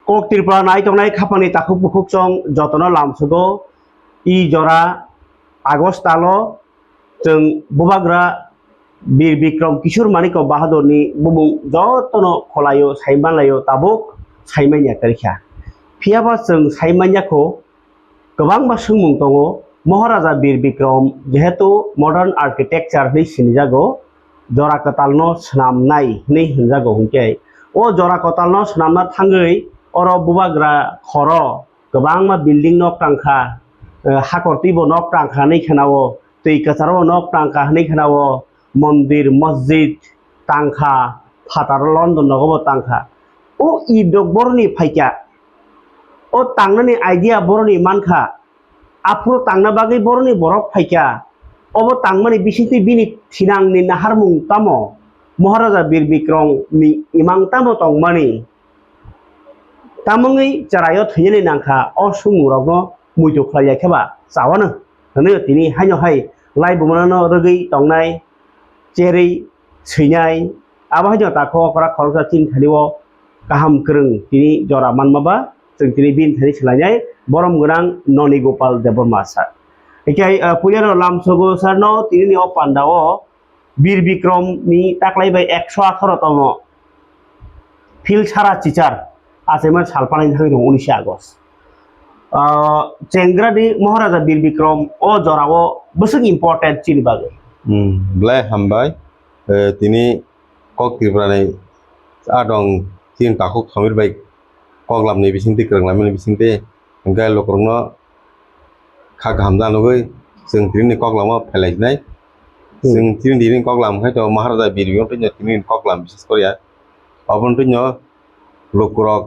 Cock Tripura নাই তংনাই খাপানি তাকুক বুকুক চং যতন লাमसुगो ই জরা আগস্ট তালো जों बुबाग्रा बीर बिक्रम किशोर मानिक बाहादुरनि बुमुं जतनो खलायो साइमालायो ताबुक साइमानिया तरिखा फियाबा जों साइमानियाखौ गोबां बा सोंमुं दङ महाराजा बीर बिक्रम जेहेतु मडार्न आर्किटेक्चार नि सिनजागो जरा कतालनो स्नामनाय नि हिनजागो हुंके ओ जरा कतालनो स्नामना थाङै अर बुबाग्रा खर गोबां मा बिल्डिं नक टांखा हाकरतिबो नक टांखा नै खेनावो दै कचारो नक टांखा नै खेनावो मन्दिर मस्जिद टांखा फातार लन्डन नगबो टांखा ओ इदक बरनि फाइका ओ टांनानि आइडिया बरनि मानखा आफुर टांना बागै बरनि बरक फाइका अबो टांमानि बिसिति बिनि थिनांनि नाहारमुं तामो महाराजा बीर बिक्रम नि इमां तामो तंमानि तामङै जरायो थैनि नांखा अ सुमुरावनो मुइतो खालायाखेबा जावानो हनो तिनि हायनो हाय लाइ बुमानो रगै तंनाय जेरै सैनाय आबाहायनो ताखो अकरा खरसा चिन थालिओ गाहाम गोरों तिनि जरा मानमाबा जों तिनि बिन थानि सोलायनाय बरम गोनां ननि गोपाल देबबर्मा सार एकाय पुलियानो लामसुगो सारनो तिनि अ पान्डाओ बीर बिक्रम नि ताकलायबाय 118 तम फिल सारा टीचार आसेमन सालपानायनि थाखाय दं 19 आगस्ट चेंग्रानि महाराजा बीर बिक्रम अ जराओ बसुं इम्पोर्टेंट चिनि बागै ब्लाय हामबाय तिनि कक त्रिपुरानि आदं तीन ताखौ खामिरबाय कगलामनि बिसिंति गोरोंलामनि बिसिंति गाय लकरनो खा गाहाम जानोबै जों तिनि कगलामाव फैलायनाय जों तिनि कगलामखाय तो महाराजा बीर बिक्रम तिनि कगलाम बिसेस करिया अबन तिनो लकरक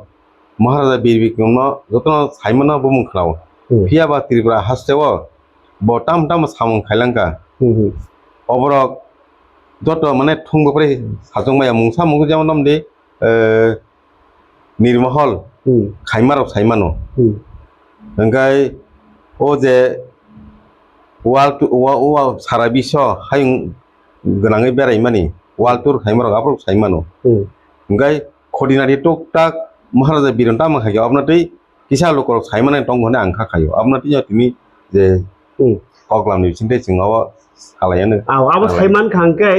महाराजा बीर बिक्रमनो जतनो साइमना बुमुं खालाव फियाबा त्रिपुरा हास्टेव बटाम टाम सामुं खायलांका अबरक जत माने थुंगपरे साजंमाया मुंसा मुंगो जेमन नामदे निर्महल खाइमाराव साइमानो ओंखाय ओ जे वाल सारा बिस हाय गोनाङै बेराय मानि वाल टुर खाइमाराव आप्रक साइमानो ओंखाय खदिनारि टक टाक महाराजा बीरन्ता माखायो आपनातै किसा लकर साइमाने टंग होने आंखा खायो आपनातै तिनि जे कगलामनि बिसिंते जोंआव सालायानो आबो साइमान खांकै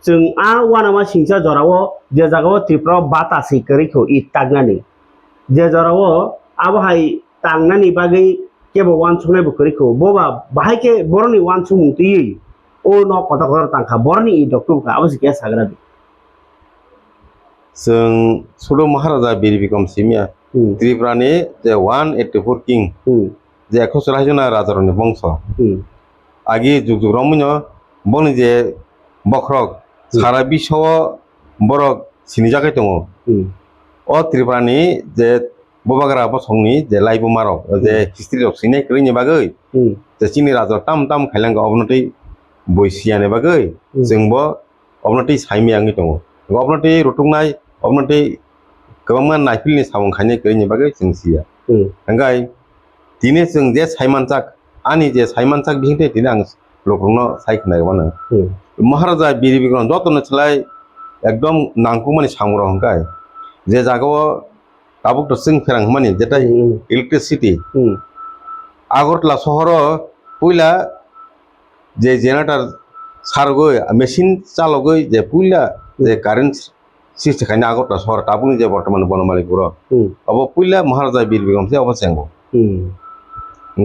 जों आ वानामा सिंसा जरावो जे जागाव त्रिपुरा बातासि करिखौ इ तागनानि जे जरावो आबहाय तांनानि बागै केबो वान सुनाय बकरिखौ बोबा बाहायके बरनि वान सुमुंति ओ न कथा कथा तांखा बरनि इ डक्टरखा आबसि के सागरा जों सुलो महाराजा बीर बिक्रम सिमिया त्रिपुरानि जे 184 किं जे 100 जना राजारनि बंश आगे जुग जुगरावमनो बनि जे बख्रक सारा बिसव बरक सिनिजाखै दङ अ त्रिपुरानि जे बबाग्रा बसंनि जे लाइबुमारक जे हिस्ट्रि अफ सिनाय करिनि बागै जे चिनि राजा टाम टाम खायलांगा अबनतै बयसियाने बागै जोंबो अबनतै साइमियाङै दङ अबनतै रुटुंनाय अबनतै गोबां नायफिलनि सावं खायनाय करिनि बागै जों सिया ओंखाय दिने जों जे साइमानचाक आनि जे साइमानचाक बिहिते दिने आं लकरनो साइखनाय वानो महाराजा बीर बिक्रम जतनो चलाय एकदम नांगौ माने सामरा हंकाय जे जागाव ताबुक तो सिं फेरां माने जेटा इलेक्ट्रिसिटी आगरतला शहर पुइला जे जेनारेटर सारगै मेसिन चालगै जे पुइला जे कारेन्ट सिस्टेम खायना आगरतला शहर ताबुनि जे बर्तमान बनमालि गुरो अब पुइला महाराजा बीर बिक्रम से अबसेंगो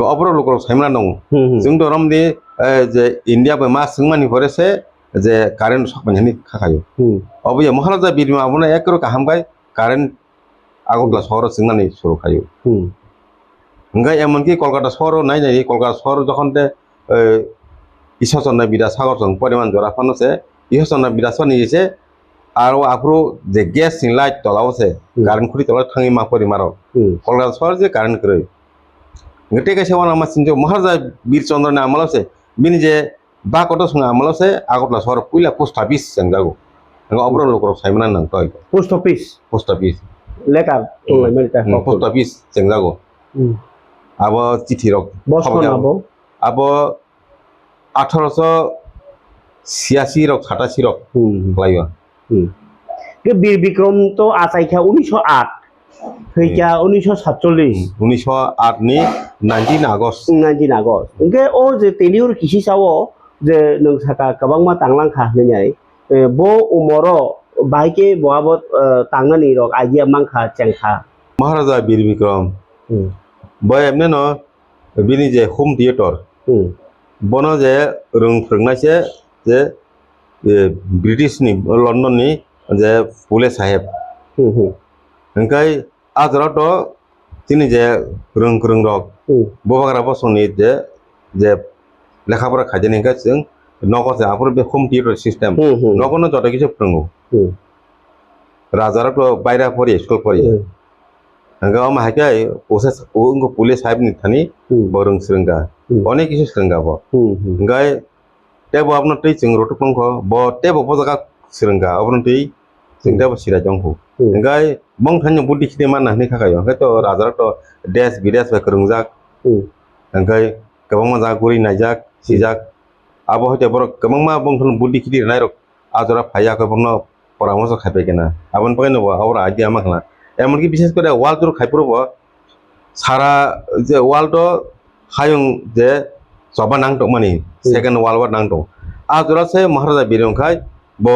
अबरो लोकर साइमना दं जों दरम दे जे इंडिया बे मा सिंमानि फरेसे जे कारेन्ट सकमानि खाखायो अब ये महाराजा बीर माबुना एकरो काहामबाय कारेन्ट आगरतला शहर सिंनानि सुरु खायो ओंगा एमनकि कलकाता शहर नाय कलकाता शहर जखनते इससना बिदासागर जों परिमान जरा फानोसे इससना बिदासनि एसे आरो आफ्रो जे गैस नि लाइट तलावसे कारेन्ट खुरि तला थाङि मा परिमार कलकाता शहर जे कारेन्ट करै गटे कैसे वाला मसिन जो महाराजा बीर चंद्र ने आमलासे बिनि जे बा कत संग आमलासे आगरतला शहर पुइला पोस्ट ऑफिस संजागो अब्रो लोकर साइमना नंग तय पोस्ट ऑफिस लेटार पोस्ट ऑफिस संजागो अब चिठी रक अब 1886 रक 87 रक लायो के बीर बिक्रम तो आसाइखा 1908 फैजा 1947 1908 ni 19 August 19 August ओंके ओ जे टेलिउर किसी सावो जे नों साका गोबांमा तांलांखा होननाय बो उमरो बाइके बहाबत तांनानि रक idea मांखा चेंखा Maharaja Bir Bikram boy emne no bini je home theater bono je rung frungnaise je British ni London ni je Pule Sahib engkai ajrato tini je rung rok bobagra bosoni je lekhabara khajeni engkai जों नगसे आपुर बे home theater system नगनो जत किछु फ्रंगो राजाराto बायरा परि school परि engkai ama hakai proses ungo Pule Sahib ni thani borung srengga onek kichu srengga bo engkai tebo apno tei जों rotu pongko bo tebo pojaga srengga apno tei जों tebo sira jonghu engkai bong thanyo budi khide manna hne khakayo engkai to rajaराto desh bidesh ba krungjak engkai kabangma ja guri naijak sijak abo hoite borok kabangma bong thon budi khide nairok ajora phaya ko bongno পরামর্শ খাইবে কিনা আপন পাই নেব আর idea makhana এমনকি বিশেষ করে ওয়াল তোর খাইপরব সারা যে ওয়ালটো হায়ং যে সবা নাংটো মানে সেকেন্ড ওয়াল ওয়ার নাংটো আজরাসে মহারাজা বিরং খাই ব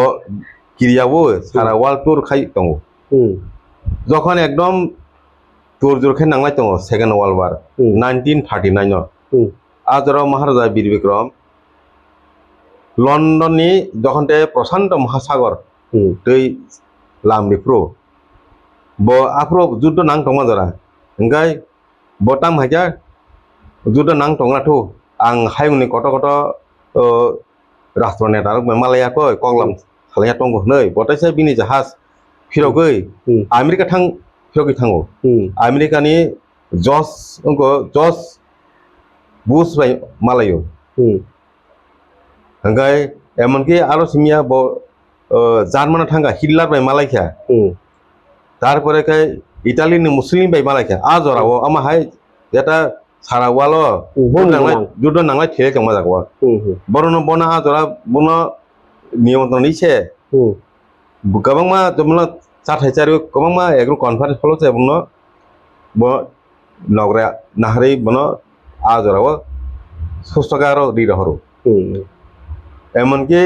কিরিয়াবো সারা ওয়াল তোর খাই দङ যখন একদম তোর জোর খাই নাংলাই দङ সেকেন্ড ওয়াল ওয়ার 1939 আজরা মহারাজা বীর বিক্রম লন্ডননি যখনতে প্রশান্ত মহাসাগর tei lambi pro bo apro judo nang tongma jara engkai bo tam haja judo nang tongra thu ang hayungni koto rastro netar malaya ko konglam salaya tonggo nei botai sai bini jahas phirogoi america thang phirogi thango america ni jos bush bai malayo engkai emonki aro simia bo জার্মানা থাঙ্গা Hitler বাই মালাইখা তারপরে কাই Italy নি মুসলিম by মালাইখা আজরাও আমা high যেটা সারা ওয়ালো যুদ্ধ নাংলাই ঠেলে জমা যাগwa বরন বনা আজরা বন নিয়ন্ত্রণ নিছে গোবাংমা জমলা চাথাইচারি গোবাংমা এগ্রো কনফারেন্স ফলোছে বন ব নগরা নাহারি বন আজরাও সুস্থকার দি রহরো এমনকি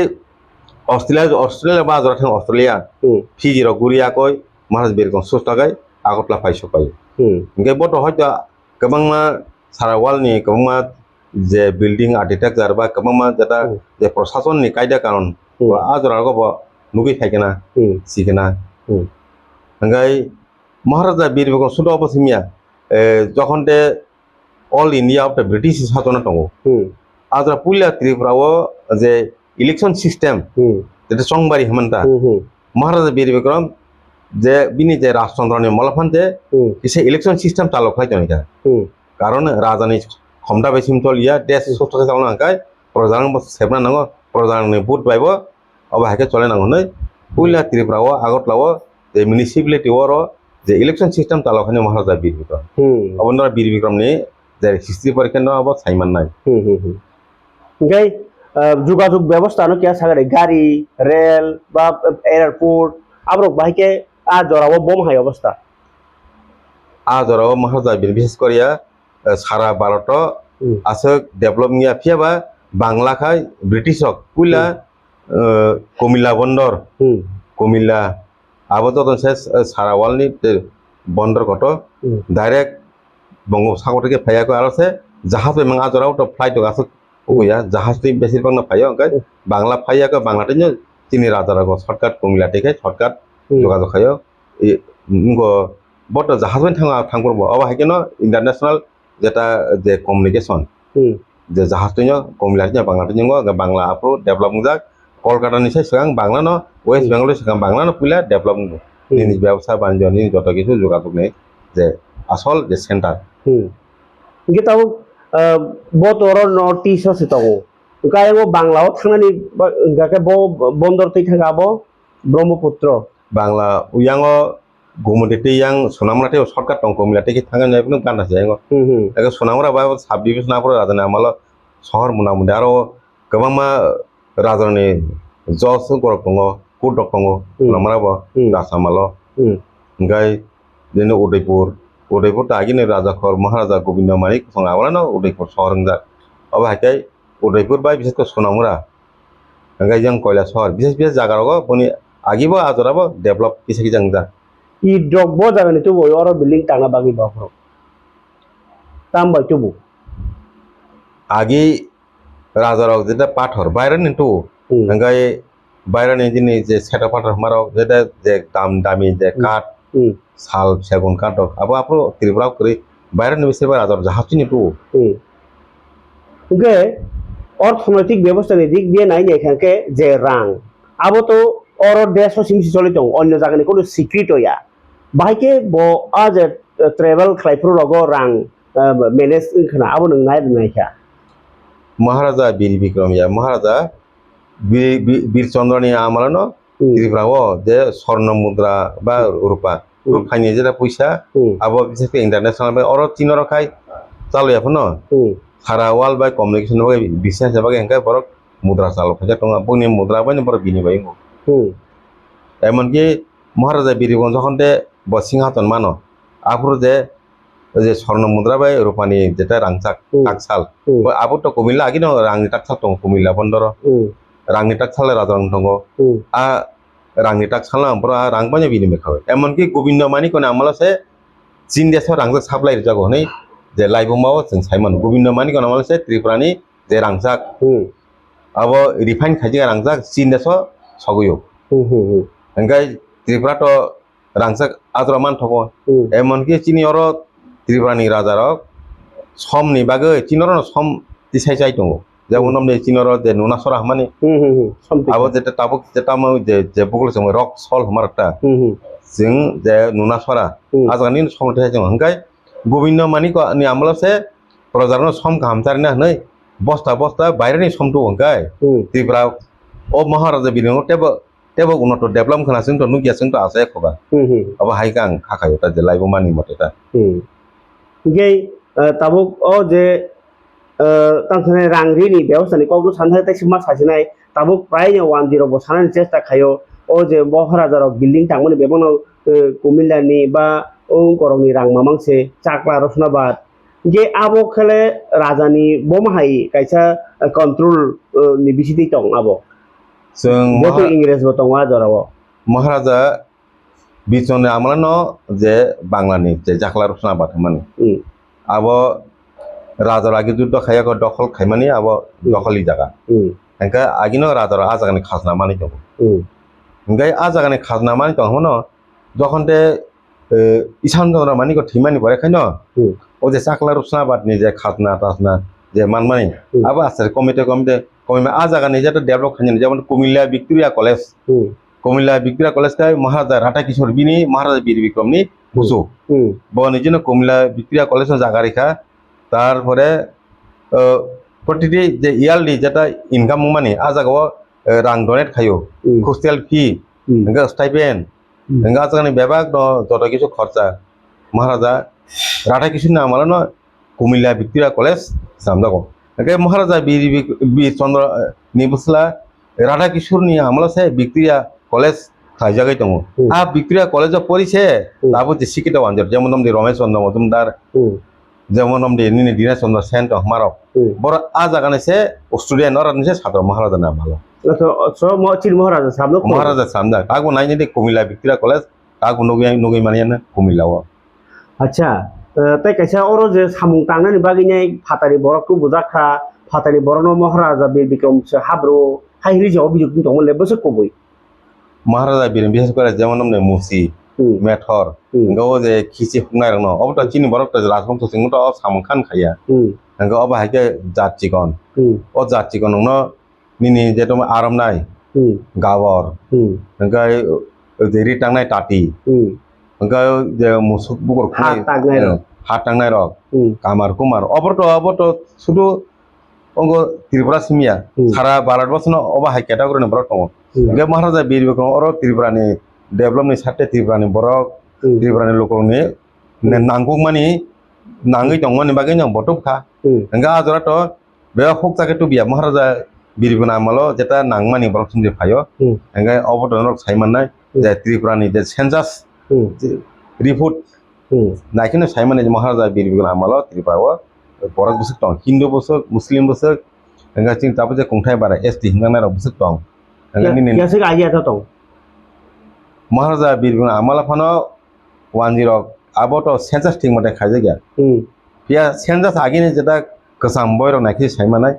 Australia ba jora thang Australia Fiji ro guria koi Maharaj Birkon sustagai agotla paiso kai ngai boto hoita kabangma sara wall ni kabangma je building architecture ba kabangma jeta je প্রশাসন ni kaida kanon ajora go bo nugi thaikena sikena ngai Maharaja Bir Bikram sudo obasimia jokhonte all India of the British শাসনা দङ ajora pulia Tripura o je election system যেটা সংবারি হেমন্তা মহারাজা বীর বিক্রম যে বিনি যে রাজচন্দ্রনি মলফান্তে কিসে election system চালক হয় জনিকা কারণ রাজানি ক্ষমতা বেশি চলিয়া দেশ সুস্থ চালনা কাই প্রজান সেবনা নাঙ্গ প্রজানি ভোট পাইব অবাহাকে চলে নাঙ্গ নাই পুইলা ত্রিপুরাও আগতলাও যে মিউনিসিপালিটি ওর যে ইলেকশন সিস্টেম চালক হয় মহারাজা বীর বিক্রম অবন্দরা বীর বিক্রম নি যে হিস্ট্রি পরীক্ষা নেওয়া সাইমান নাই গাই যোগাযোগ ব্যবস্থা নো কিয়া সাগরে গাড়ি রেল বা এয়ারপোর্ট আবরক বাহিকে আ জরাবো বম হাই অবস্থা আজরাও মহারাজা বীর বিশেষ করিয়া সারা ভারত আছে ডেভেলপ নিয়া ফিয়াবা বাংলা খাই ব্রিটিশক পুইলা কমিলা বন্দর কমিলা আবতন শেষ সারা ওয়ালনি বন্দর কত ডাইরেক্ট বঙ্গোপসাগর থেকে ফাইয়াকো আরছে জাহাজ এবং আজরাও তো ফ্লাইট আছে ওয়া জাহাজ তুই বেশিরভাগ না ফাইয়া ওকে বাংলা ফাইয়াকো বাংলাতে চিনি রাজারাগো শর্টকাট কমিলা থেকে শর্টকাট যোগাযোগ খায় বট জাহাজ থাঙ্গরব অবাহাইকেন ইন্টারন্যাশনাল যেটা যে কমিউনিকেশন যে জাহাজ তুই কমিলাতে বাংলাতে বাংলা আপরো ডেভেলপ যাক কলকাতা নিশ্চয় সিগাং বাংলা ন ওয়েস্ট বেঙ্গল সিগাং বাংলা ন পুইলা ডেভেলপ নিজ ব্যবসা বাণিজ্য নিজ যত কিছু যোগাযোগ নেই যে আসল যে সেন্টার গিতাও বতর নর্থ ইস্ট আছে তাও গায় বাংলাও থানানি গাকে বন্দর তৈ থাকাবো ব্রহ্মপুত্র বাংলা উয়াং গুমুদেতে ইয়াং সোনামরাতে সরকার টং কমিলাতে কি থাঙ্গা নাই কোনো গান আছে একে সোনামরা বা সাব ডিভিশন আপর রাজনে আমাল শহর মুনামুদে আরো গোबांमा রাজনে জস গরক দङ কুট দङ সোনামরা ব রাসামাল গায় যেন উদয়পুর তা আগিনে রাজাখর মহারাজা গোবিন্দ মানিক সঙ্গে আমলানো উদয়পুর শহর হংজাক अब हाइकाय उदयपुर बाय बिसेसको सोनामुरा हांगाय जों कयला शहर बिसेस जागाराव बनि आगिबो आजराबो डेभलप किसे जों जा I drop bo jaga ni tubo oro building tanga bagi bakro. Tambah tubo. आगि राजाराव जेटा पाथर बायरानि तो हांगाय बायरानि जिनि जे सेटा पाथर माराव जेटा जे दामी जे काट साल सेगुन काट अब आपरो त्रिपुरा करि बायरानि बिसेबा राजार जाहाचिनि तो Oke, অর্থনৈতিক ব্যবস্থার দিক দিয়ে নাই এখানকে যে রাং আবো তো অর দেশ সিমসি চলে তো অন্য জায়গায় কোনো সিক্রেট হইয়া বাইকে ব আজ ট্রাভেল খাইফ্রু লগ রাং ম্যানেজ খানা আবো নং নাই নাইখা महाराजा बीर विक्रम या महाराजा बीर चंद्रनि आमलानो त्रिपुराव जे स्वर्ण मुद्रा बा रुपा रुपानि जेटा पैसा अब बिसेसके इंटरनेशनल बा और चीन रखाय चालया फनो सारा वाल बा कम्युनिकेशन बा बिजनेस बा हेंका बरक मुद्रा चालु फैसा दङ बुनि मुद्रा बा नम्बर बिनिबाय एमनकि महाराजा बीर विक्रम जखनते बसिंहातन मानो आफुर जे स्वर्ण मुद्रा बा रुपानि जेटा रांचाक टाकसाल आबो तो कुमिल्ला आगि दङ रांनि टाकसाल दङ कुमिल्ला बन्दर रांनि टाकसाल राजारं दङ आ रांनि टाकसाल आमप्रा रां बानि बिनिबाय खाबाय एमनकि गोविंद मानि कोना आमलासे चीन देशआव रांजों साप्लाय जागो हनै जे लाइबमाव जों साइमन गोविंद मानि कोना आमलासे त्रिपुरानि जे रांचाक अब रिफाइन खाइजिगा रांचाक चीन देशआव सगयो ओंखाय त्रिपुरा तो रांचाक आद्रा मानथबो एमनकि चीनि अर त्रिपुरानि राजाराव समनि बागै चीनर सम दिसाय जाय दङ जेमन हमने चीनर जे नुनासरा माने अब जेटा ताबुक जेटा म जे बगल जों रक सल हमारता जों जे नुनासरा आजानि समथाय जों हंगाय गोविंद मानि को नि आमलासे प्रजारनो सम कामतारना नै बस्ता बायरानि सम तो हंगाय त्रिपुरा ओ महाराजा बिनो टेबो उन्नत डेभलप खानासिं तो नुगिया सिं तो आसे खबा अब हाइगां खाखायो ता जे लाइबो मानि मतेता Gay tabuk o je tangkene rangrini ব্যবস্থানি কগলো সানহাই তাই সিমা সাজিনাই tabuk প্রায় 10 বছরের চেষ্টা খায়ো ও যে মহারাজার বিল্ডিং টাংমনি বেবন কুমিল্লানি বা ও করংনি রাং মামাংসে চাকলা রসনাবাদ যে আবো খেলে রাজানি বমাহাই কাইসা control ni bisiti tong abo जों boto इंग्रेज bo tong wa jarawo महाराजा बिचने आमलानो जे बांलानि जे जाखला रचना बाथमानि अब राजा आगे जुद्ध खायाको दखल खाइमानि अब दखलि जागा एंका आगिनो राजा आजागानि खाजना मानि दङ ओंखाय आजागानि खाजना मानि दङ हनो जखनते ईशान चन्द्र मानिको थिमानि परे खायनो ओ जे जाखला रचना बातनि जे खाजना ताजना जे मानमानि अब आसार कमिटे आजागानि जेटा डेभलप खानि जेमन Comilla Victoria college Comilla Victoria college का महाराजा राटा किशोर बिनी महाराजा बीर विक्रमनि हुसु बनि जनो कुमिल्ला विक्टोरिया कलेज जागा रेखा तारपरे प्रतिटी जे इयारलि जेटा इनकाम मानि आजागाव रां डोनेट खायो हस्टेल फी एंगा स्टाइपेन्ड एंगा आजागानि बेबाग जत किछु खर्चा महाराजा राटा किशोर नामालानो कुमिल्ला विक्टोरिया कलेज सामदागो एंगा महाराजा बीर चंद्र निबसला राधा किशोरनि आमलासे विक्टोरिया कलेज खाइजागाय दङ आ विक्टोरिया कलेजाव परिसे दाबो जे सिकिटा वानजर जेमन हमदि रमेश चन्द्र मजुमदार जेमन हमदि निने दिनेश चन्द्र सेन दं माराव बर आ जागानेसे स्टुडेन्ट अरनसे सादर महाराजा नामालो so mo chin महाराजा सामनो महाराजा सामदा आगो नायनि दे कुमिल्ला विक्टोरिया कलेज आगो नगै मानियानो कुमिल्लाव अच्छा ताई कायसा अरो जे सामुं तांनानि बागिनाय फातारि बरकखौ बुजाखा फातारि बरनो महाराजा बीर विक्रम से हाब्रो हाइरि जाव बिजुक दंमोन लेबसो कबय महाराजा बीर विशेष करे जेमन हमने मुसी मेथर गाव जे खिसि हुंनाय रंग अब त चिनि बरक त राजबंश सिंह त सामुं खान खाया गाव अब हाइके जातिगन ओ जातिगन न निनि जेतो आरामनाय गावर गाय जे रिटांनाय टाटी गाय जे मुसुक बुगर हात टांनाय रक कामार कुमार अब त सुदु अंग त्रिपुरा सिमिया सारा भारतवर्ष अब हाई कैटागरी बरक दङ महाराजा बीर विक्रम और त्रिपुरानि डेभलपनि साथे त्रिपुरानि बरक त्रिपुरानि लोकनि नांगौ मानि नाङै दंमोन बागै जों बटुखा ओंगा आजराथ बे हक जाके बिया महाराजा बीर विक्रम आमलो जेटा नांमानि बरक सिमजे फायो ओंगा अबतन रक साइमाननाय जे त्रिपुरानि जे सेन्सास report naikino saimane maharaja birbigun amalo tripura borak busuk tong hindu busuk muslim busuk enga ching tabu je kongthai bara st hingna ra busuk tong enga ni Kiasi aja tu tong. maharaja birbigun amala phano 10 abo to census ting mate khaje gya pia census agini jeta kasam boiro naiki saimanai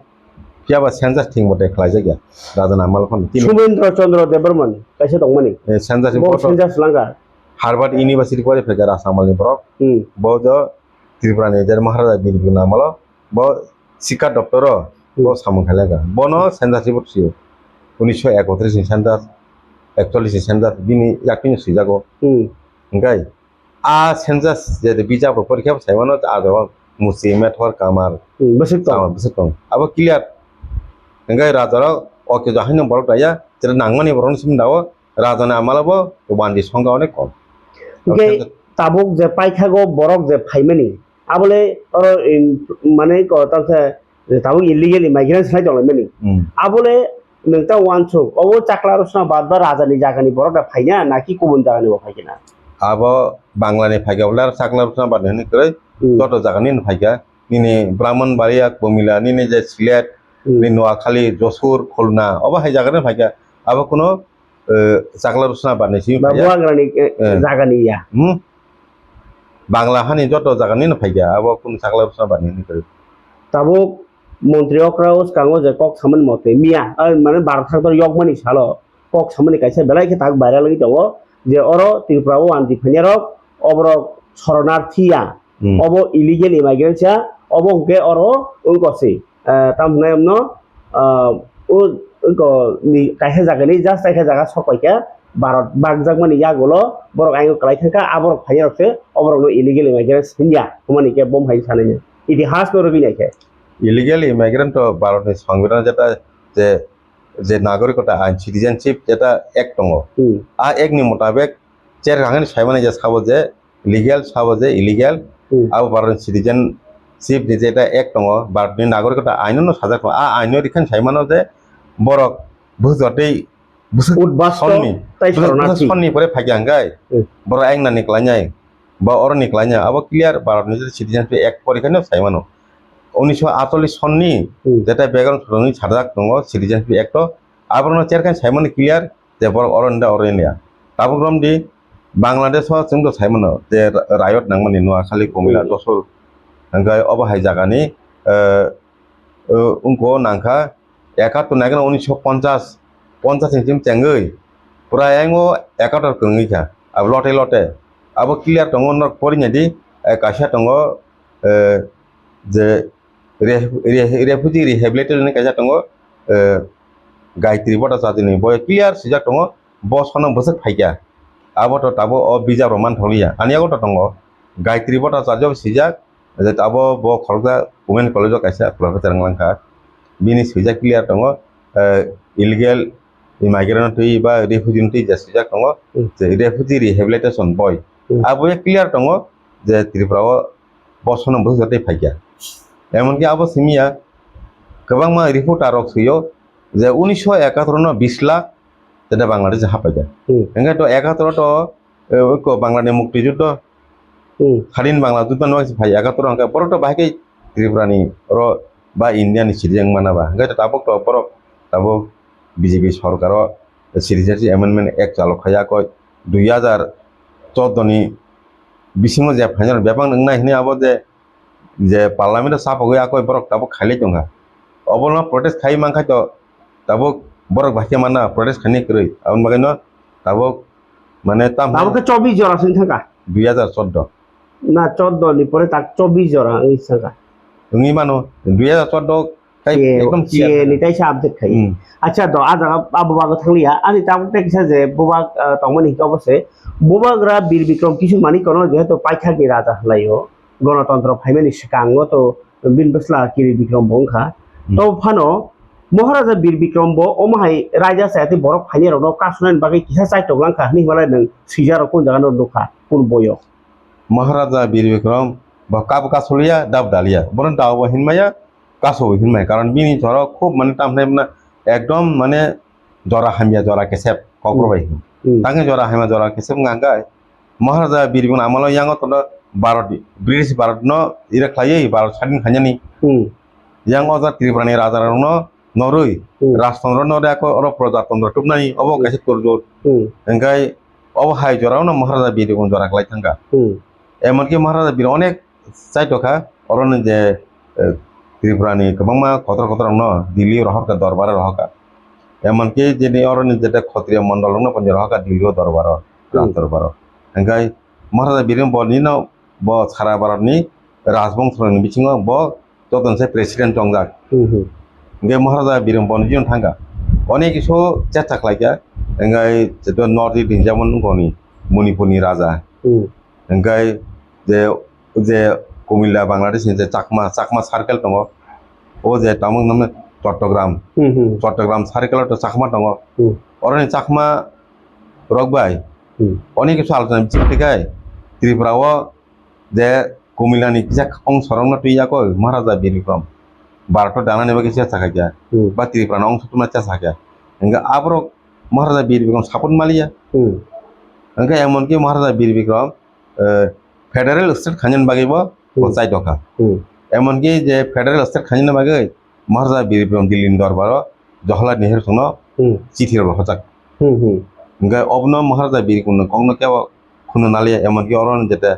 pia ba census ting mate khaje gya raja amala phano Sumendra Chandra Debarman, kaisa tong mani. census Bo senjas langgar. Harvard University pore fekar asamal ni borok bo jo tripura ni jar maharaja birbigun amalo bo sika doctor bo samung khalega bono census report siyo 1931 ni census 41 ni census bini yakini sijago engai a census je bija porikha saimano ado musi methor kamar Besik tong. bisukong abo clear engai rajaro oke jahino borok daya jera nangmani boron simdawo rajana amalabo wandi songa onek kom Oke, tabuk je paithago borok je phaimani. Abole oro mane ko tamse tabuk illegal immigrants lai jolai mani. Abole nengta wancho obo chaklarosna badba rajani jagani borok da phaina naki kubun jagani bo phaikina. abo banglani phaigaula saklarusna badani krai toto jagani phaiga nini brahmanbaria bomila nini je silet ni noakhali josur khulna oba hai jagani phaiga abo kono saklarusna badani Babuang rani jagani ya. bangla hani joto jagani phaiga abo kono saklarusna badani krai Tabuk Montri Okraus kango je kok saman mote mia mane bar thaktor yok mani salo kok samani kaisa belai ke tak viral lagi jago je oro Tripura anti phanyarok obro শরণার্থীয়া অব illegal ইমাইগ্রেন্টসিয়া অব কে অরো উনকসি তামনায়মনো ও উনকো নি কাইহে জাগানি জাস্ট কাইহে জাগা সকাইকা ভারত বাগজাগমানি ইয়াগুলো বড় আইও কালাই থাকা আবর ফাইয়ারছে অবরনো ইলিগেল ইমাইগ্রেন্টস হিন্দিয়া মানে কে বম হাই সানানি ইতিহাস করে বিনাইকে ইলিগেল ইমাইগ্রেন্ট ভারতের সংবিধান যেটা যে যে নাগরিকতা আইন সিটিজেনশিপ যেটা এক দङ আ একনি মোতাবেক চের গাঙ্গনি সাইমানে যে সাবো যে লিগ্যাল সাবো যে ইলিগ্যাল আবো ভারতের সিটিজেনশিপ যে যেটা এক দङ ভারতের নাগরিকতা আইননো সাজা আ আইনের ইখান সাইমানো যে বরক বুজতেই উদ্বাস্তনি তাই শরণার্থী সন্নি পরে ফাইগাঙ্গাই বড় আইননা নিকলাইনাই বা অর নিকলাইনা আবো ক্লিয়ার ভারতের যে সিটিজেনশিপ এক পরিখানো সাইমানো 1948 সননি যেটা ব্যাকরণ সরণি ছাড়াক দङ সিটিজেনশিপ एक्ट আবরণ চেরখান সাইমন ক্লিয়ার যে বড় অরনডা অরনিয়া তাবগ্রম দি বাংলাদেশ जों তো সাইমন যে রায়ত নাংমানি নোয়াখালী কমিলা দসর হাঙ্গাই অবহাই জাগানি উনকো নাংখা 71 নাগন 1950 50 সিম চেঙ্গৈ প্রায় আইও 71 কঙ্গিখা আব লটে লটে আব ক্লিয়ার দङ নক পরিনাদি কাইসা দङ যে refugee rehabilitation kaisa tongo Gayatri Bhattacharya boy clear sijak tongo bos kono bosek phaikya abo to tabo o bija roman tholiya aniago to tongo Gayatri Bhattacharya sijak je tabo bo khorga women college kaisa professor nglangka bini sijak clear tongo illegal immigrant tui ba refugee tui je sijak tongo je refugee rehabilitation boy abo clear tongo je Tripura bos kono bosek phaikya এমনকি আবো সিমিয়া গোবাং মা রিপোর্টারক সুयो যে 1971 no 20 lakh যেটা বাংলাদেশে হাপাইয়া এঙ্গে তো 71 তো ঐক্য বাংলাদেশ মুক্তিযুদ্ধ স্বাধীন বাংলা যুদ্ধ নয় ভাই 71 অঙ্ক পরটো বাকি ত্রিপুরানি র বা ইন্ডিয়ানি সিটিজেন মানাবা এঙ্গে তাবক তো পর তাবক বিজেপি সরকার সিটিজেনশিপ অ্যামেন্ডমেন্ট অ্যাক্ট চালু খায়া কয় 2014 নি বিসিমো যে ফাইনাল ব্যাপাং নংনা হিনে আবো যে পার্লামেন্টে সাপ হয়ে আকয় বরক তাবক খাইলে জঙ্গা অবলনা প্রটেস্ট খাই মাংখাই তো তাবক বরক ভাকে মানা প্রটেস্ট খানি কই আমন বাগাইন তাবক মানে তাবকে 24 জরা সিন থাকা 2014 না 14 নি পরে তাক 24 জরা এই থাকা তুমি মানো 2014 খাই একদম কি নি তাইসা আপডেট খাই আচ্ছা দ আ জায়গা আবু বাগ থাকলিয়া আনি তাবকে কিসা যে বুবা তমনি কি অবশ্যই বুবাগরা বীর বিক্রম কিছু মানি কোন যেহেতু পাইখাকি রাজা হলাইও গণতন্ত্র ফাইমানি সিকাঙ্গ তো বিন বসলা কিরি বিক্রম বংখা তো ফানো মহারাজা বীর বিক্রম ব ওমাহাই রাজা সায়াতি বরক ফাইনি রনো কাসুনান বাকি কিসা চাই টগলাংখা নি হলাই নং সিজার কোন জাগানো নখা কোন বয় মহারাজা বীর বিক্রম বা কাব কাসলিয়া দাব ডালিয়া বরন দাও হিনমায়া কাসো হিনমায় কারণ বিনি জর খুব মানে তামনে একদম মানে জরা হামিয়া জরা কেসেপ কক্রবাই তাঙ্গে জরা হামিয়া জরা কেসেপ গাঙ্গায় মহারাজা বীর বিক্রম আমল ইয়াঙ্গ তো Barat British Barat no ira klayai Barat sadin hanyani yang oza Tripurani raja no norui Rastondro no ako oro Projatondro tupnani obo kasih kurjot engkai obo hai jorau no Maharaja Biribikram jora klai tangga emonki Maharaja Bir onek saitoka oron je Tripurani kebangma kotor-kotor no Dili rohaka darbara rohaka emonki jeni oron jeta Kshatriya mandal no panjrohaka Dili darbara darbara engkai Maharaja Biribikram bolni no bo sara Baratni Rajbongshoni bisingo bo joton se president jongjak engkai Maharaja Biribikram bolni jon tangga onek iso cetak lagi engkai jeto North East jamon ngoni Manipurni raja engkai je Kumilla Bangladesh ni je Chakma circle tongo o je tamung namne Chattogram circle to Chakma tongo orani Chakma rokbai onek iso alotona bichikai Tripura o je Kumilla ni kisa ong sorong na tuya ko Maharaja Biribikram Barato dana neba kisa sakya ba Tripura ong sutuna cha sakya engkai abro Maharaja Biribikram sapun malia engkai emonki Maharaja Biribikram federal state khanyan bagibo panchayat দখা এমনকি যে federal state খাজিনা বাগে Maharaja Biribikram Dili দরবার জওহরলাল নেহেরু সঙ্গ চিঠি রহজাক engkai obno Maharaja Biribikram kongno kewa খুনো নালিয়া এমনকি অরণ যেটা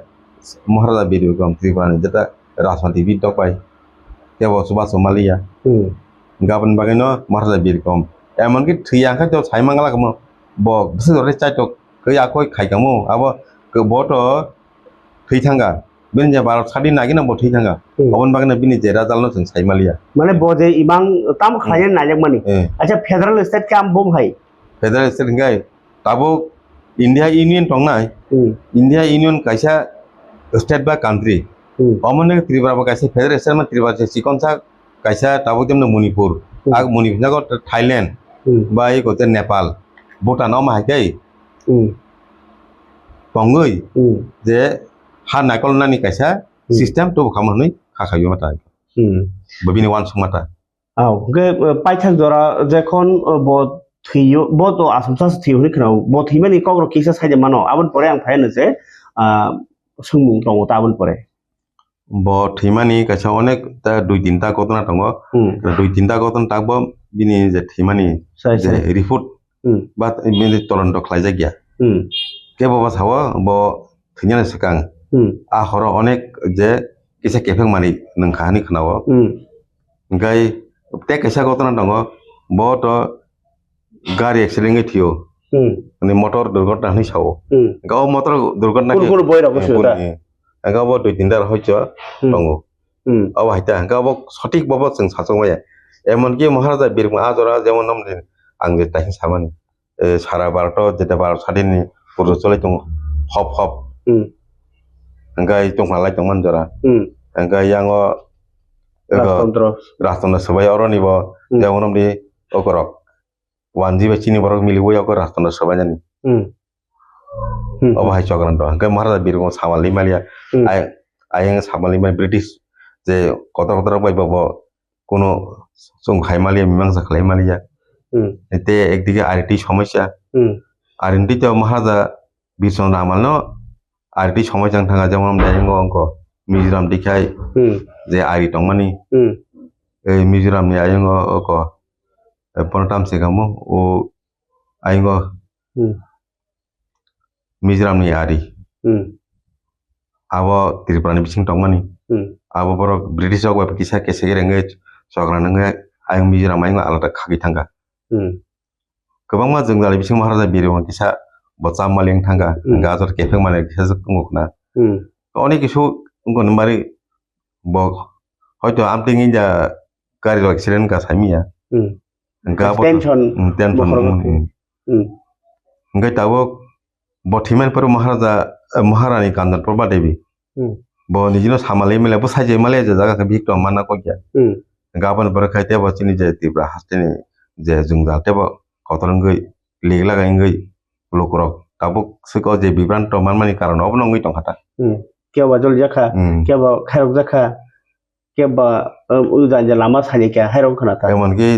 Maharaja Biribikram Tripurani যেটা রাজনীতিবিদ দপাই কেwa সুভাষ মালিয়া গাবন বাগেনো Maharaja Biribikram এমনকি থিয়াঙ্কা তো ছাইমাঙ্গালা কম ব বিশেষ করে চাইতো কই আকই খাইকামু আবো বটো থৈথাঙ্গা bini je Barat sadin lagi na bothi thanga obon bagna bini je rajal no jeng saimalia mane boje imang tam khlayen najak mani acha federal state kam bom hai federal state ngai tabo India Union tongnai India Union kaisa state ba country omone Tripura ba kaisa federal state ma Tripura je sikonsa kaisa tabo temne Manipur ag Manipur jago Thailand ba ei kote Nepal Bhutan ma hai tongoi je ha naikol nani kaisa system to khamani khakhayo mata babini wan sumata aw ge paithak jora jekhon bo thiyo bo to asumsa thiyo ni khnau bo thimani kogro kisa saide mano abon pore ang phaino je sungmung tongo ta abon pore bo thimani kaisa onek ta 2-3 ta kotona tongo 2-3 ta koton takbo bini je thimani je report ba bini toronto khlaija gya ke bo sawo bo thinyane sakang ahoro onek je kisa kefeng mani nangkhani khnawo engkai te kaisa gotona tongo bo to gari accident ngai thiyo ani motor durghotna ni sawo engkai motor durghotna ke kur boy rako suda engkai bo 2-3 tar hoicho tongo abo haita engkai bo sotik bobo jeng sachongmaya emonki Maharaja Biribikram ajora jemon nam din ang je tahin samani sara Barato jeta Barat sadini puro chole tong hop engkai tongmalai tongman jora engkai yango Rastondro sabai oroni bo jemon nam di okorok wanji ba chini borok milibo yako Rastondro sabai jani obo hai chokran to engkai Maharaja Biribikram samali malia ayeng samali mai British je kotor bai bo কোনো song খাইমালিয়া মীমাংসা খাইমালিয়া এতে একদিকে আরেকটি সমস্যা আরেকটিতে Maharaja Biribikram আমলনো আরেকটি সমস্যা থাকা যেমন দাইঙ্গ অঙ্ক মিজোরাম দিখাই যে আরি টংমানি এই মিজোরাম নি আইঙ্গ অক পনটাম সেগামো ও আইঙ্গ মিজোরাম নি আরি আবো Tripura ni bising tongmani abo borok British ok ba kisa kesege renge sokra nanga ayang Mizoram ayang alada khagi thanga kobangma jongjali bising Maharaja Biribikram kisa botsa maling thanga gazor kefeng male kisa ngokna onek kisu ngko nambari bo hoyto amting inja gari accident ka saimia tension ngai tabo bothiman par Maharani Kandan Prabha Devi bo nijino samalai mele bo saje male je jaga ka victim mana ko kya gaban berkai te bo chini je Tripura hasteni je jungjal te bo kotorngai legla ga ngai lokorok tabuk siko je bibranto manmani karon obno ngai tongkhata kya ba jol jakha kya ba khairok jakha kya ba ujan je lama saje kya hairok khana ta emon ki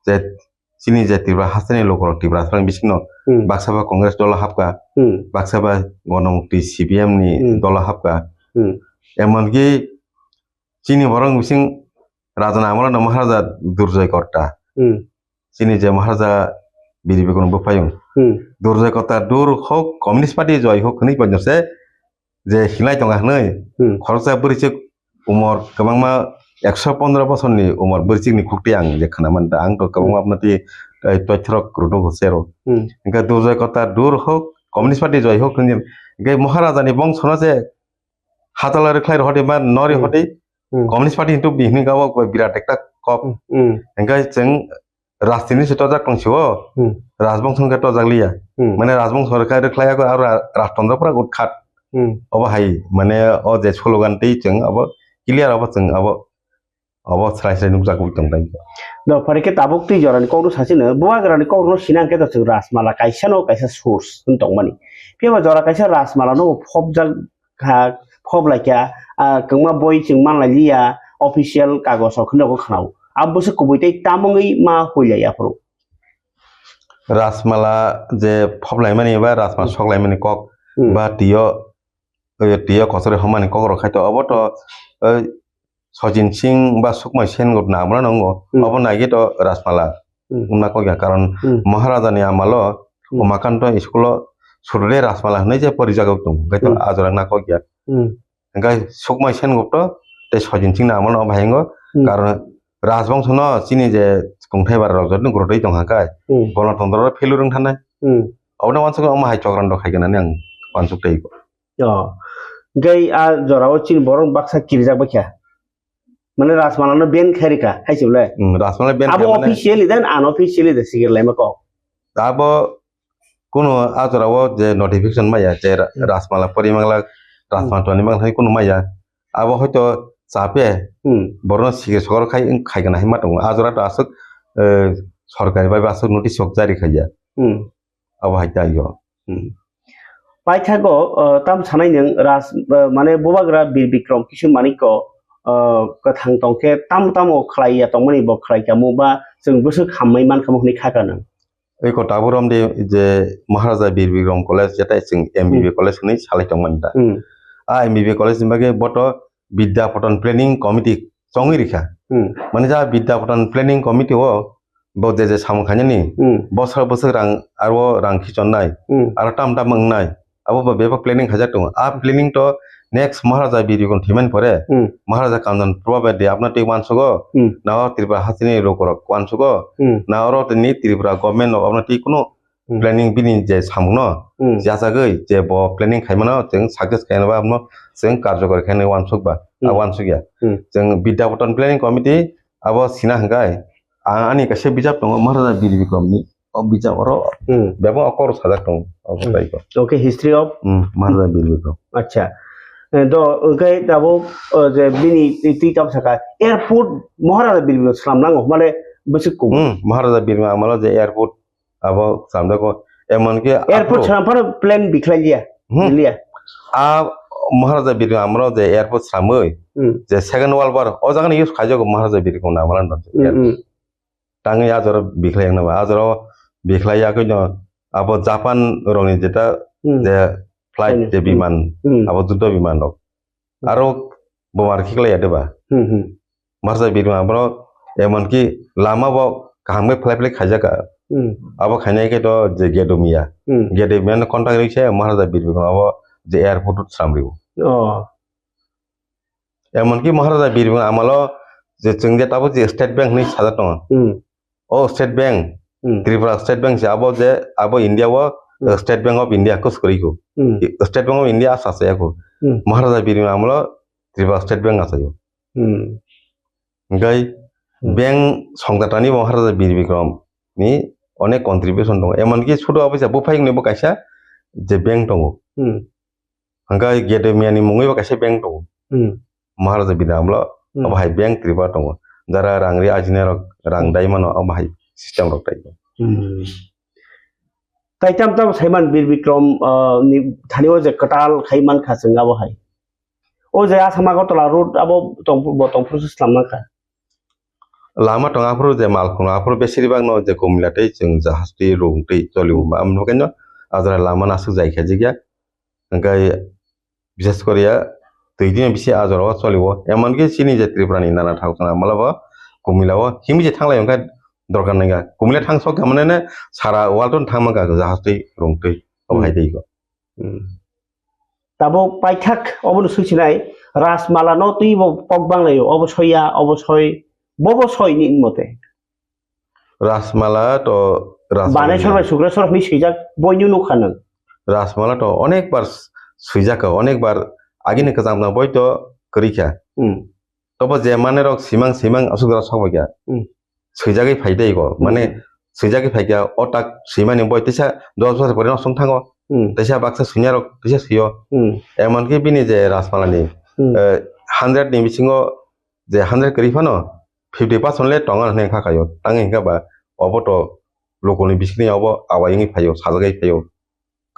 je chini je Tripura hasteni lokorok Tripura sang bisingno Baksaba Congress dola hapka Baksaba Gonamukti CPM ni dola hapka এমনকি চিনি বরং বিসিং রাজা আমল মহারাজা দুর্জয় কর্তা চিনি যে মহারাজা বিরি বিক্রম বুফায়ুং দুর্জয় কর্তা দূর হোক কমিউনিস্ট পার্টি জয় হোক হनै পঞ্জসে যে হিলাই দङा হनै খরচা বরিচিক উমর गोबांमा 115 বছরনি উমর বরিচিকনি খুকটি आं যে খানামান आं তো गोबां आपनाति তথ্যরক রুটো হসেরো ইনকা দুর্জয় কর্তা দূর হোক কমিউনিস্ট পার্টি জয় হোক হनै গে মহারাজানি বংশনা যে হাতালারে খাই হতে বা নরি হতে কমিউনিস্ট পার্টি हिंतु बिहनि गाव बिराट एकटा कप इनका जों राजनीति से तजाक दंसिओ राजबंशन के तजाकलिया माने राजबंश सरकार रखलाया आरो राजतंत्रफोरा उतखात अब हाय माने अ जे स्लोगान दै जों अब क्लियर अब जों अब स्राय स्राय नुजाक उतम दाइ द फरेके ताबुक ति जरानि कौनो सासिनो बुवाग्रानि कौनो सिनां के तस रासमाला काइसानो काइसा सोर्स होनतंमानि पेबा जरा काइसा रासमाला नो फबजा फब लाइका कंमा बय जों मानलाइलिया ऑफिशियल कागज खनोको खनाव अब बस कुबैतै तामंगै मा होइलाया फरो रासमाला जे फबलाय माने बा रासमाला सकलाय माने कक बा टियो कसरे हमानि कक रखायतो अब तो सजिन सिंह बा सुकमाय सेन गत नामरा नंगो अब नागि तो रासमाला उना कया कारण महाराजानि आमालो उमाकान्त स्कुल सुरले रासमाला हनै जे परिजागाव दं गयतो आजरा ना कया गाय सुकमाय सेन गत ते सजिन सिंह नामनो भायंगो कारण राजबंश न चिनि जे खुंथाय बार रजत ग्रोदै दं हाकाय गणतंत्र फेलु रों थानाय अबनो वानसो अमा हाय चक्रान द खायगोनानै आं वानसुक दैको गै आ जराव चिन बरं बाक्सा किरजा बख्या माने रासमाला न बेन खारिका खाइसुले रासमाला बेन अब ऑफिशियली देन अनऑफिशियली द सिगरलाय मको अब कुनो आजराव जे नोटिफिकेशन माया जे रासमाला परिमांला रासमाला तनि मांथाय कुनो माया अब हयतो चापे बरन सिगे सगर खायगोन हाय मा दं आजरा त आसक सरकारि बाय आसक नोटिस जारि खाया अब हाय जायो पाइथागो ताम सानाय नों रास माने बबाग्रा बीर बिक्रम किसु मानिको कथां तंके ताम तामो खलाया तंमनि ब खलायकामु बा जों बोसो खामै मान खामखनि खागानो एको ताबुरम दे जे महाराजा बीर बिक्रम कलेज जेता जों एमबीबी कलेज नै सालाय दंमोन दा आ एमबीबी कलेज निबागे बट विद्यापतन प्लेनिंग कमिटी चंगि रिखा माने जा विद्यापतन प्लेनिंग कमिटी हो बदे जे सामखानि बसर बसर रां आरो रां खिचननाय आरो ताम ताम मंगनाय अब बेबा प्लेनिंग हाजा दं आ प्लेनिंग तो नेक्स्ट महाराजा बीर बिक्रम थिमेन परे महाराजा कांदन प्रभाव दे आपना ते वानसुगो ना त्रिपुरा हासिनि रोकरक वानसुगो ना और तनि त्रिपुरा गवर्नमेंट आपना ति कुनो प्लेनिंग बिनि जे सामनो जाजागै जे ब प्लेनिंग खायमानो जों सक्सेस खायनोबा आपनो जों कार्यकर खायनो वानसुगबा आ वानसुगिया जों विद्यापतन प्लेनिंग कमिटी अब सिना हंगाय आनि कसे बिजाब दं महाराजा बीर बिक्रमनि अब बिजाब और बेबो अकर साजा दं अब ताइको ओके हिस्ट्री ऑफ महाराजा बीर बिक्रम अच्छा दो गय दाबो जे बिनि ति ताम सका एयरपोर्ट महाराजा बीर बिक्रम सामनांगो माने बसको महाराजा बीर आमाला जे एयरपोर्ट अब सामदाको एमन के एयरपोर्ट सामफार प्लेन बिखलाइलिया लिया आ महाराजा बीर आमाला जे एयरपोर्ट सामै जे सेकेंड वर्ल्ड वार ओ जागन यूज खाजो महाराजा बीर को नामाला तांगे आजर बिखलायना आजर बिखलायाखै न अब जापान रंनि जेता जे फ्लाइट जे विमान अब जुद्ध विमान दं आरो बमार खिखलाया देबा महाराजा बीर आमाला एमन की लामा ब कामै फ्लाइट खाजाका अब खायनाय के तो जे गेदमिया कन्टाक्ट रैसे महाराजा बीर अब जे एयरपोर्ट सामरियो एमन की महाराजा बीर आमाला जे जों जे ताबो जे स्टेट बैंक नि साजा दं ओ state bank Tripura state bank से अब इंडिया वो स्टेट बैंक ऑफ इंडिया को स्करिको स्टेट बैंक ऑफ इंडिया आसासे को महाराजा बीर आमाला त्रिपुरा स्टेट बैंक आसायो गय बैंक संगतानि महाराजा बीर बिक्रम नि अनेक कन्ट्रिबिउशन दं एमन की छोटो अबैसा बुफायंनिबो कायसा जे बैंक दं हंगा गेदमियानि मुङैबो कायसा बैंक दं महाराजा बीर आमाला अब हाय बैंक त्रिपुरा दं जरा रांरि आजिना रां दायमानो अब हाय सिस्टम रखताय ताइताम ताम साइमान बीर बिक्रम नि थानियो जे कटाल खाइमान खासंगा बहाय ओ जे आसामा गतला रोड अब तंफुर सामनाखा लामा टंगाफोर जे मालखुङाफोर बेसेबां न जे कमिलातै जों जाहाजति रुंतै चलिउ आमनोकेनो आजरा लामा नासु जायखा जिया ओंखाय बिशेष करिया tujin bisi ajoro cholibo emon ki chini je Tripura ni nana thauchana malabo kumilao himi je thanglai onka dorkar nanga kumile thangso kamane ne sara walton thangmanga jahastui rongtui obhai dei go tabo paithak obon suchinai rasmala no tui bo pokbanglayo obosoya obosoi bobo soi ni mote rasmala to bane sorbai sugrasor ni sijak boynu nukhanan rasmala to onekbar suijaka onekbar agini kajamna boito korikha tobo je mane rok simang asugra sokbagya suijagai faidai go mane suijagai faigya otak simani boitesa 10 বছর পরে নসং থাঙ্গো তেসা বাক্সা সুইনারক তেসা সুইও এমনকি বিনি যে রাসমালানি 100 ni bisingo je 100 korifano 50% le tongan hne khakayo tangi hingaba oboto lokoni bisikni obo awayingi phayo sajagai phayo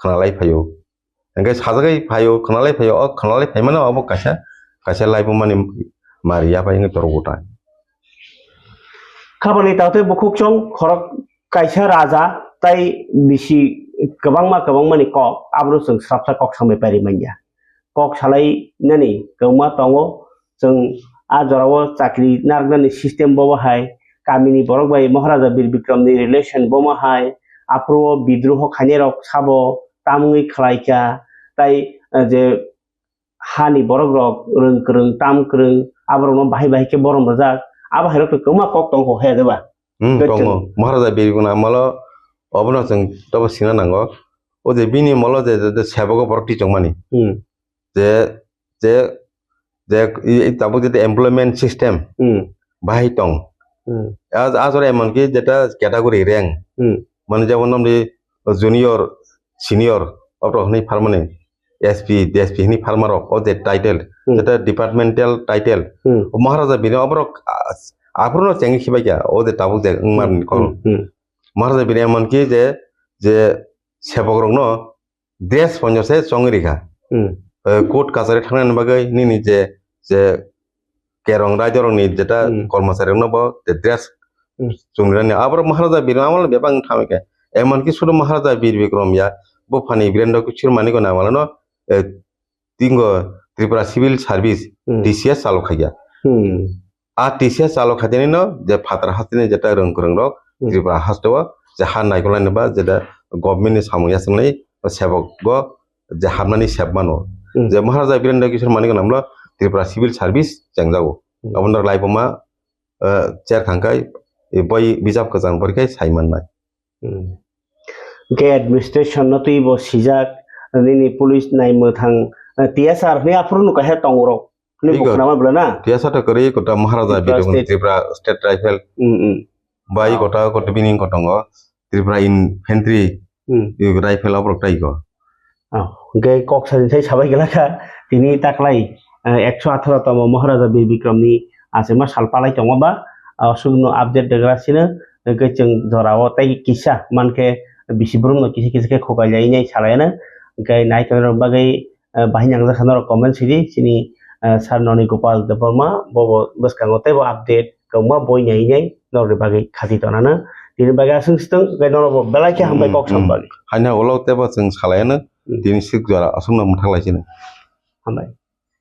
khanalai phayo engke sajagai phayo khanalai phayo o khanalai phaimano obo kaisa laibu mani maria phaingi torogota khabani taute bukhukchong khorok kaisa raja tai bisi kabangmani kok abro जों स्राबसा kok sampai pari manja kok salai nani kauma tongo जों ajarawo chakri nargani system bo hai kamini borok bai maharaja bir bikram ni relation bo ma hai apro bidroh khanerok sabo tamui khlaika tai je hani borok rok reng tam kreng abro no bahai ke borom rajak aba herok kauma kok tong ho he deba tongo maharaja birguna malo obono जों tobo sina nango o je bini molo je sebogo borok ti chongmani je tabo je employment system bahai tong azore emon ki jeta category rank মানে যেমন নাম junior senior auto হনি ফার্মানে SP DSP হনি farmer ও যে title যেটা departmental title মহারাজা বিনে অবরক আফরনো Changi খিবাইয়া ও যে তাবুক যে মান call মহারাজা বিনে এমন কি যে সেবক রং ড্রেস পঞ্জসে চঙ্গিরিখা কোর্ট কাছারি থানার বাগৈ নিনি যে কেরং রাজ্যরংনি যেটা কর্মচারী নব ড্রেস চুংরানি আবার মহারাজা বীর আমল বেবাং থামেকে এমনকি শুধু মহারাজা বীর বিক্রম ইয়া বুফানি বীরেন্দ্র কুচির মানিক না মালানো তিঙ্গো ত্রিপুরা সিভিল সার্ভিস টিসিএস চালু খাইয়া আর টিসিএস চালু খাইতেনি ন যে ফাতার হাস্তিনি যেটা রং রক ত্রিপুরা হাস্তেও যে হার নাইকলাইনবা যেটা গভর্নমেন্টনি সামুয়া সোংনাই সেবক গ যে হারমানি সেবমানো যে মহারাজা বীরেন্দ্র কিশোর মানিক নামলো ত্রিপুরা সিভিল সার্ভিস চেংজাগো অবনার লাইফমা চেয়ার খাঙ্কাই বই বিজাব কজান পরীক্ষায় সাইমান নাই কে অ্যাডমিনিস্ট্রেশন ন তুই ব সিজাক নিনি পুলিশ নাই মথাং টিএসআর নি আফরুন কাহে টংরক নি বকনামা বলনা টিএসআর করি কটা মহারাজা বিরগন ত্রিপুরা স্টেট রাইফেল বাই কটা কটা বিনিং কটঙ্গ ত্রিপুরা ইনফেন্ট্রি রাইফেল অপরকটাই গো গে কক্সাদিন সাই সাবাই গেলাকা তিনি তাকলাই 118তম মহারাজা বীর বিক্রমনি আছে মা সালপালাই টংবা सुगनो अपडेट देग्रासिनो जों जराव ताइ किसा मानके बिसिब्रुम न किसी के खोगाय जायनै सालायना गय नायतर बागै बाहिनांग जाखानो कमेन्ट सिरि सिनि सार ननि गोपाल देबमा बबो बसकांगते बो अपडेट गमा बयनायनै नरि बागै खाति तनानो दिनि बागै आसुंस्तों गय नरबो बेलाके हामबाय कक्सम बागै हायना ओलावते बो जों सालायना दिनि सिक जरा असुंना मुथालायसिनो हामबाय